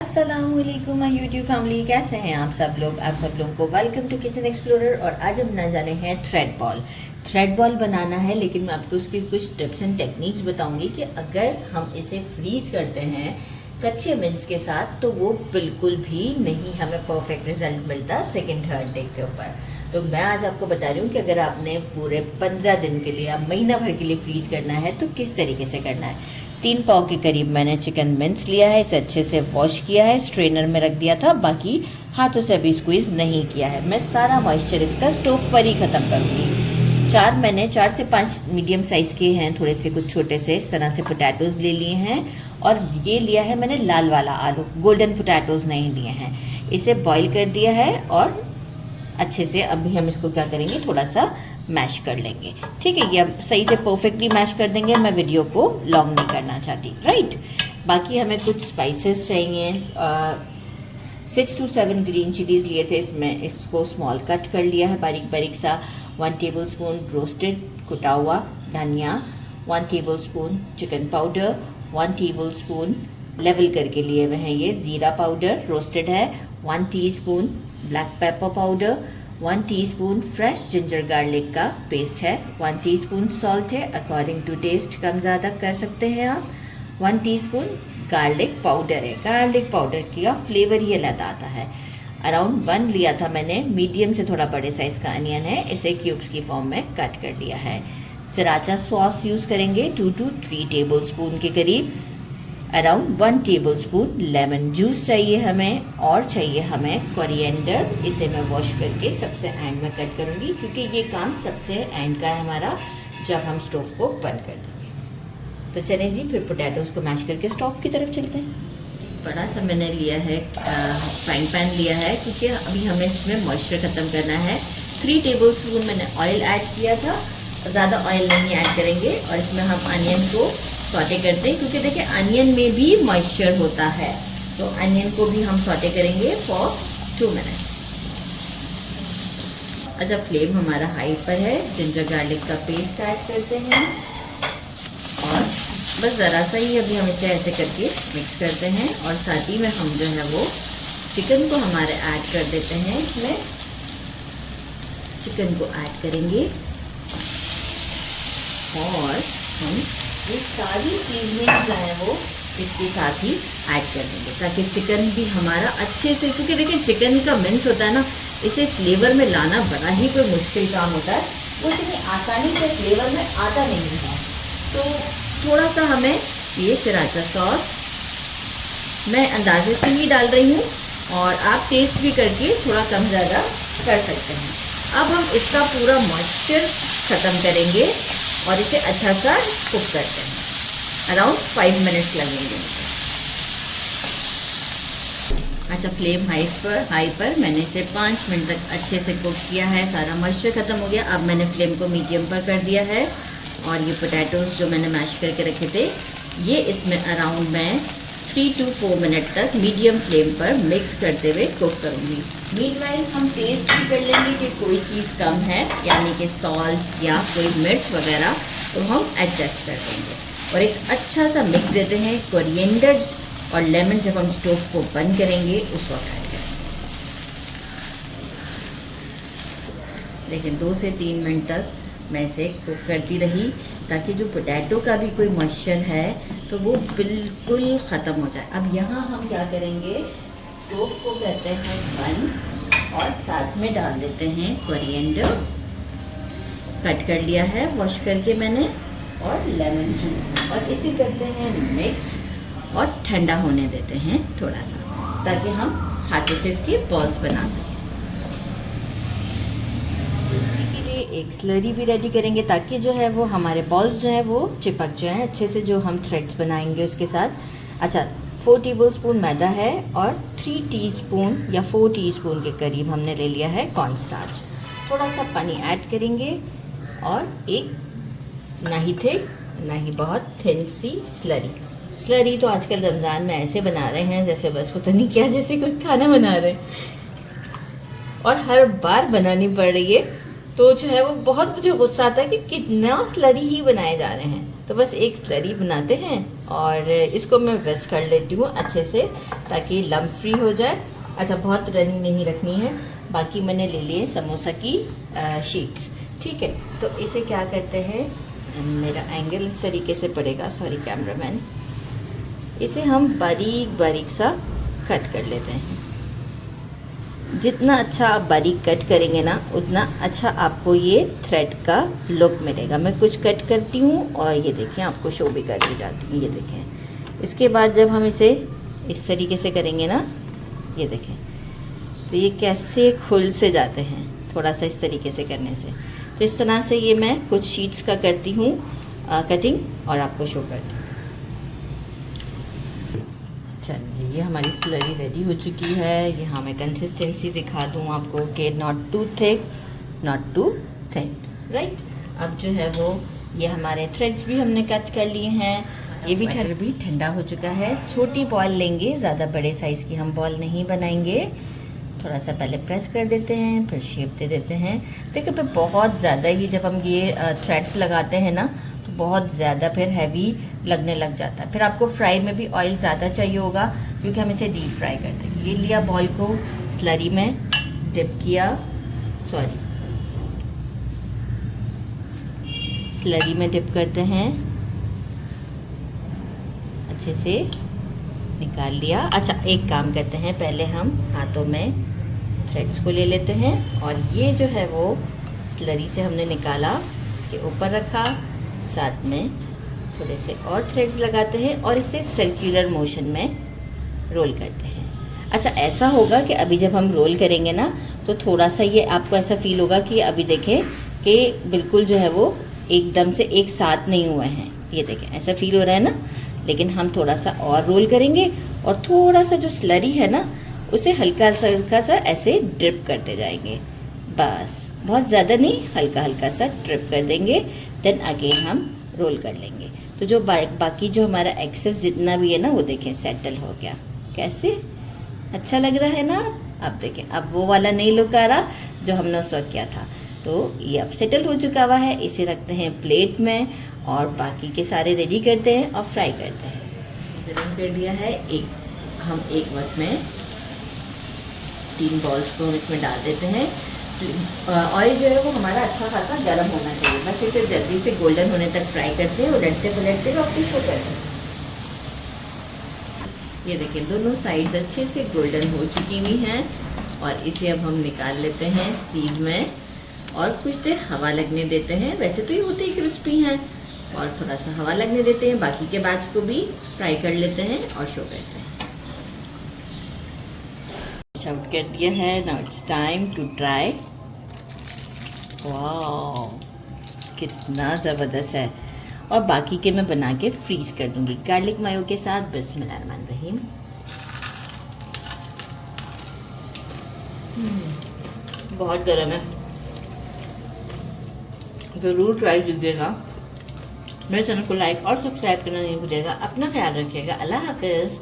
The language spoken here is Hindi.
अस्सलामुअलैकुम माय यूट्यूब फैमिली, कैसे हैं आप सब लोगों को वेलकम टू किचन एक्सप्लोरर। और आज हम बनाने जाने हैं थ्रेड बॉल बनाना है, लेकिन मैं आपको उसकी कुछ टिप्स एंड टेक्निक्स बताऊंगी कि अगर हम इसे फ्रीज करते हैं कच्चे मिन्स के साथ तो वो बिल्कुल भी नहीं हमें परफेक्ट रिजल्ट मिलता सेकेंड थर्ड डे के ऊपर। तो मैं आज आपको बता रही हूँ कि अगर आपने पूरे 15 दिन के लिए या महीना भर के लिए फ्रीज करना है तो किस तरीके से करना है। 3 पाव के करीब मैंने चिकन मिन्स लिया है, इसे अच्छे से वॉश किया है, स्ट्रेनर में रख दिया था, बाकी हाथों से अभी स्क्वीज़ नहीं किया है। मैं सारा मॉइस्चर इसका स्टोव पर ही ख़त्म करूँगी। 4 से 5 मीडियम साइज़ के हैं, थोड़े से कुछ छोटे से इस तरह से पोटैटोज़ ले लिए हैं। और ये लिया है मैंने लाल वाला आलू, गोल्डन पोटैटोज़ नहीं लिए हैं। इसे बॉईल कर दिया है और अच्छे से अभी हम इसको क्या करेंगे, थोड़ा सा मैश कर लेंगे। ठीक है, ये अब सही से परफेक्टली मैश कर देंगे। मैं वीडियो को लॉन्ग नहीं करना चाहती, राइट। बाकी हमें कुछ स्पाइसेस चाहिए। 6 to 7 ग्रीन चिलीज़ लिए थे, इसमें इसको स्मॉल कट कर लिया है बारीक बारीक सा। 1 टेबलस्पून रोस्टेड कुटा हुआ धनिया, 1 tablespoon chicken powder, 1 tablespoon level करके लिए हुए हैं ये ज़ीरा पाउडर रोस्टेड है, 1 teaspoon black pepper powder, 1 teaspoon fresh ginger garlic का पेस्ट है, 1 टीस्पून सॉल्ट है, अकॉर्डिंग टू टेस्ट कम ज़्यादा कर सकते हैं आप। 1 टीस्पून गार्लिक पाउडर है, गार्लिक पाउडर का फ्लेवर ही अलग आता है। अराउंड 1 लिया था मैंने मीडियम से थोड़ा बड़े साइज़ का अनियन है, इसे क्यूब्स की फॉर्म में कट कर लिया है। सराचा सॉस यूज़ करेंगे 2 to 3 टेबल स्पून के करीब। अराउंड 1 टेबलस्पून लेमन जूस चाहिए हमें, और चाहिए हमें कोरिएंडर। इसे मैं वॉश करके सबसे एंड में कट करूँगी, क्योंकि ये काम सबसे एंड का है हमारा, जब हम स्टोव को बंद कर देंगे। तो चलें जी, फिर पोटैटोज़ को मैश करके स्टोव की तरफ चलते हैं। बड़ा सा मैंने लिया है फ्राइंग पैन लिया है, क्योंकि अभी हमें इसमें मॉइस्चर ख़त्म करना है। 3 टेबलस्पून मैंने ऑयल ऐड किया था, ज़्यादा ऑयल नहीं ऐड करेंगे। और इसमें हम अनियन को सौटे करते हैं, क्योंकि देखिए अनियन में भी मॉइस्चर होता है, तो अनियन को भी हम सौटे करेंगे फॉर 2 मिनट। अच्छा, फ्लेम हमारा हाई पर है। जिंजर गार्लिक का पेस्ट ऐड करते हैं और बस ज़रा सा ही अभी हम इसे ऐसे करके मिक्स करते हैं। और साथ ही में हम जो है वो चिकन को हमारे ऐड कर देते हैं। इसमें चिकन को ऐड करेंगे और हम ये सारी चीज़ें जो है वो इसके साथ ही ऐड कर देंगे, ताकि चिकन भी हमारा अच्छे से, क्योंकि देखिए चिकन का मिन्स होता है ना, इसे फ्लेवर में लाना बड़ा ही कोई मुश्किल काम होता है, वो इतनी आसानी से फ्लेवर में आता नहीं है। तो थोड़ा सा हमें ये सराचा सॉस मैं अंदाजे से ही डाल रही हूँ, और आप टेस्ट भी करके थोड़ा कम ज़्यादा कर सकते हैं। अब हम इसका पूरा मॉइस्चर ख़त्म करेंगे और इसे अच्छा सा कुक करते हैं। अराउंड 5 मिनट्स लगेंगे। अच्छा, फ्लेम हाई पर मैंने इसे 5 मिनट तक अच्छे से कुक किया है, सारा मॉइस्चर ख़त्म हो गया। अब मैंने फ्लेम को मीडियम पर कर दिया है, और ये पोटैटोज़ जो मैंने मैश करके रखे थे, ये इसमें अराउंड मैं 3 to 4 मिनट तक मीडियम फ्लेम पर मिक्स करते हुए कुक करूँगी। मीनवाइल हम टेस्ट भी कर लेंगे कि कोई चीज़ कम है, यानी कि सॉल्ट या कोई मिर्च वगैरह, तो हम एडजस्ट कर देंगे। और एक अच्छा सा मिक्स देते हैं। कोरिएंडर और लेमन जब हम स्टोव को बंद करेंगे उस वक्त ऐड करेंगे। लेकिन 2 से 3 मिनट तक मैं इसे कुक करती रही, ताकि जो पोटैटो का भी कोई मॉइस्चर है तो वो बिल्कुल ख़त्म हो जाए। अब यहाँ हम क्या करेंगे, स्टोव को करते हैं बंद, और साथ में डाल देते हैं कोरिएंडर कट कर लिया है वॉश करके मैंने, और लेमन जूस, और इसे करते हैं मिक्स और ठंडा होने देते हैं थोड़ा सा, ताकि हम हाथों से इसकी बॉल्स बना सकें। के लिए एक स्लरी भी रेडी करेंगे, ताकि जो है वो हमारे बॉल्स जो हैं वो चिपक जाएं अच्छे से, जो हम थ्रेड्स बनाएंगे उसके साथ। अच्छा, 4 टेबलस्पून मैदा है, और 3 टीस्पून या 4 टीस्पून के करीब हमने ले लिया है कॉर्नस्टार्च। थोड़ा सा पानी ऐड करेंगे, और एक ना ही थिक ना ही बहुत थिन सी स्लरी तो आजकल रमज़ान में ऐसे बना रहे हैं जैसे बस पता नहीं क्या, जैसे कोई खाना बना रहे हैं, और हर बार बनानी पड़ रही है, तो जो है वो बहुत मुझे गुस्सा आता है कि कितना स्लरी ही बनाए जा रहे हैं। तो बस एक स्लरी बनाते हैं और इसको मैं विस्क कर लेती हूँ अच्छे से ताकि लम्प फ्री हो जाए। अच्छा, बहुत रनी नहीं रखनी है। बाकी मैंने ले लिए समोसा की शीट्स, ठीक है। तो इसे क्या करते हैं, मेरा एंगल इस तरीके से पड़ेगा, सॉरी कैमरामैन। इसे हम बारीक बारीक सा कट कर लेते हैं। जितना अच्छा आप बारीक कट करेंगे ना, उतना अच्छा आपको ये थ्रेड का लुक मिलेगा। मैं कुछ कट करती हूँ और ये देखें, आपको शो भी करती जाती हूँ। ये देखें, इसके बाद जब हम इसे इस तरीके से करेंगे ना, ये देखें तो ये कैसे खुल से जाते हैं थोड़ा सा इस तरीके से करने से। तो इस तरह से ये मैं कुछ शीट्स का करती हूँ कटिंग और आपको शो करती हूँ। चलिए, ये हमारी स्लरी रेडी हो चुकी है। यहाँ मैं कंसिस्टेंसी दिखा दूँ आपको कि not too thick not too thin, right. अब जो है वो ये हमारे थ्रेड्स भी हमने कट कर लिए हैं। ये भी ठंडा हो चुका है। छोटी बॉल लेंगे, ज़्यादा बड़े साइज़ की हम बॉल नहीं बनाएंगे। थोड़ा सा पहले प्रेस कर देते हैं, फिर शेप दे देते हैं। देखिए, फिर बहुत ज़्यादा ही जब हम ये थ्रेड्स लगाते हैं ना, तो बहुत ज़्यादा फिर हैवी लगने लग जाता है। फिर आपको फ्राई में भी ऑयल ज़्यादा चाहिए होगा क्योंकि हम इसे डीप फ्राई करते हैं। ये लिया बॉल को, स्लरी में डिप किया, स्लरी में डिप करते हैं, अच्छे से निकाल लिया। अच्छा, एक काम करते हैं, पहले हम हाथों में थ्रेड्स को ले लेते हैं और ये जो है वो स्लरी से हमने निकाला, इसके ऊपर रखा, साथ में थोड़े से और थ्रेड्स लगाते हैं और इसे सर्कुलर मोशन में रोल करते हैं। अच्छा, ऐसा होगा कि अभी जब हम रोल करेंगे ना, तो थोड़ा सा ये आपको ऐसा फील होगा कि अभी देखें कि बिल्कुल जो है वो एकदम से एक साथ नहीं हुए हैं। ये देखें, ऐसा फील हो रहा है ना। लेकिन हम थोड़ा सा और रोल करेंगे और थोड़ा सा जो स्लरी है ना, उसे हल्का सा ऐसे ड्रिप करते जाएंगे। बस, बहुत ज़्यादा नहीं, हल्का हल्का सा ड्रिप कर देंगे। देन अगेन हम रोल कर लेंगे। तो जो बाकी जो हमारा एक्सेस जितना भी है ना, वो देखें सेटल हो गया। कैसे अच्छा लग रहा है ना। अब देखें, अब वो वाला नहीं लुक आ रहा जो हमने उस वक्त किया था। तो ये अब सेटल हो चुका हुआ है। इसे रखते हैं प्लेट में और बाकी के सारे रेडी करते हैं और फ्राई करते हैं। गरम कर दिया है। हम एक वक्त में 3 बॉल्स को इसमें डाल देते हैं। ऑयल जो है वो हमारा अच्छा खासा गर्म होना चाहिए। बस इसे जल्दी से गोल्डन होने तक फ्राई करते हैं, उलटते पलटते और फिर शो करते हैं। ये देखिए, दोनों साइड्स अच्छे से गोल्डन हो चुकी हुई हैं और इसे अब हम निकाल लेते हैं सीव में और कुछ देर हवा लगने देते हैं। वैसे तो ये होते ही क्रिस्पी हैं और थोड़ा सा हवा लगने देते हैं। बाकी के बैच को भी फ्राई कर लेते हैं और शो करते हैं। आउट कर दिया है। Now it's time to try. वाह, कितना ज़बरदस्त है। और बाकी के मैं बना के फ्रीज कर दूंगी गार्लिक मायो के साथ। बिस्मिल्लाहिर्रहमानिर्रहीम। बहुत गर्म है, ज़रूर ट्राई कीजिएगा। मेरे चैनल को लाइक और सब्सक्राइब करना नहीं भूलिएगा। अपना ख्याल रखिएगा। अल्लाह हाफिज़।